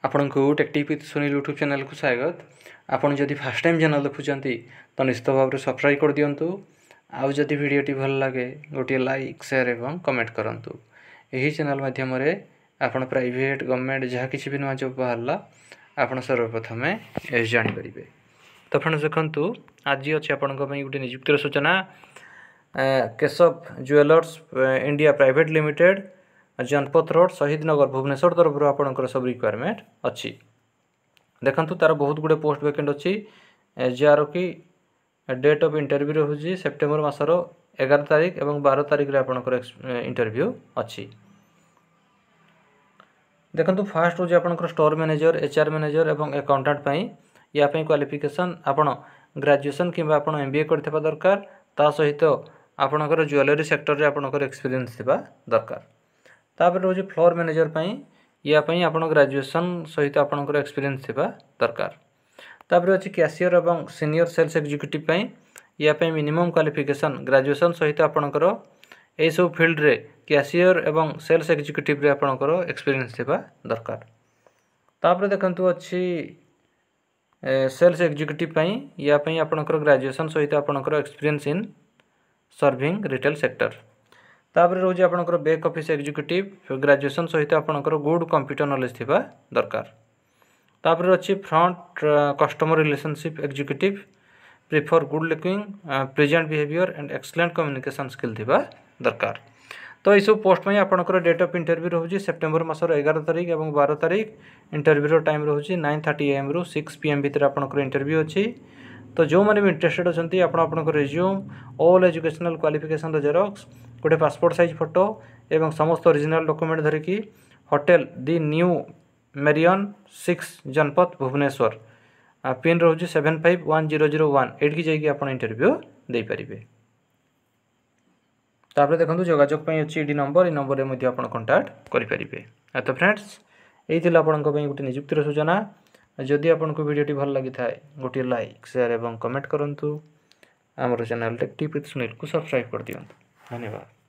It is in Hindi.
आपण को tactic with Sunil YouTube channel को स्वागत। आपण जदि फर्स्ट टाइम चैनल देखुंती तो निश्चित भाव में सब्सक्राइब कर दिंतु। आउ जदि वीडियोटी भल लगे गोटे लाइक शेयर एवं कमेंट करूँ। यही चैनल माध्यम आपण प्राइवेट गवर्नमेंट जहाँ किसी भी नुआ जॉब बाहर आपड़ सर्वप्रथम जापर। तो फ्रेंड्स देखु आज अच्छे आपण गोटे निजुक्तिर सूचना Keshav jewellers India private limited Janpath road Shahid Nagar Bhubaneswar तरफ आपंकर सब रिक्वायरमेंट अच्छी। देखो तार बहुत गुड़े पोस्ट वैकेंट अच्छी जार कि डेट ऑफ इंटरव्यू रोचे सेप्टेम्बर मासर 11 तारीख और 12 तारीख रे आपंकर इंटरव्यू अच्छी। देखो फास्ट हूँ आपंकर स्टोर मैनेजर एचआर मैनेजर और अकाउंटेंट या क्वालिफिकेशन आपण ग्रेजुएशन कि MBA करथिबा दरकार। ता सहित आपणकर ज्वेलरी सेक्टर रे आपणकर एक्सपीरियंस थिबा दरकार। तापर रोज फ्लोर मैनेजर या आपण ग्रेजुएशन सहित आपणकर एक्सपीरियंस थिबा दरकार। तापर अछि कैशियर एवं सीनियर सेल्स एग्जीक्यूटिव या मिनिमम क्वालिफिकेशन ग्रेजुएशन सहित आपणकर ए सब फील्ड रे कैशियर एवं सेल्स एग्जीक्यूटिव रे आपणकर एक्सपीरियंस थिबा दरकार। तापर देखंतु अछि सेल्स एग्जीक्यूटिव या आपणकर ग्रेजुएशन सहित आपणकर experience in serving retail sector. तापर रोज आपणकर बैक ऑफिस एग्जीक्यूटिव ग्रेजुएशन सहित आपणकर गुड कंप्यूटर नॉलेज थिबा दरकार। तापर अछि front customer relationship executive prefer good looking present behaviour and excellent communication skill थिबा दरकार। तो ये सब पोस्ट में आपणकर डेट ऑफ इंटरव्यू रोचे सेप्टेम्बर मासर 11 तारीख और 12 तारीख। इंटरव्यू टाइम रोचे 9:30 AM रु 6 PM भितर आपणकर इंटरव्यू अच्छी। तो जो मैंने भी इंटरेस्टेड अच्छा आपंकर resume all educational qualification xerox गोटे पासपोर्ट साइज फोटो एवं समस्त ओरिजिनल डॉक्यूमेंट धरिकी hotel the new Marion 6 Janpath Bhubaneswar pin रोचे 751001 एटी जाइए आप इंटरव्यू दे पारे। तापर देखो जोगाजोग अच्छी ये नंबर में आप कंटाक्ट करेंगे। तो फ्रेंड्स यही आपण गोटे निजुक्तिर सूचना। जदि आपको वीडियोटी भल लगी थाए गोटे लाइक शेयर एवं कमेंट करूँ। आमर चैनल टेक्टिक विथ सुनील को सब्सक्राइब कर दियंतु। धन्यवाद।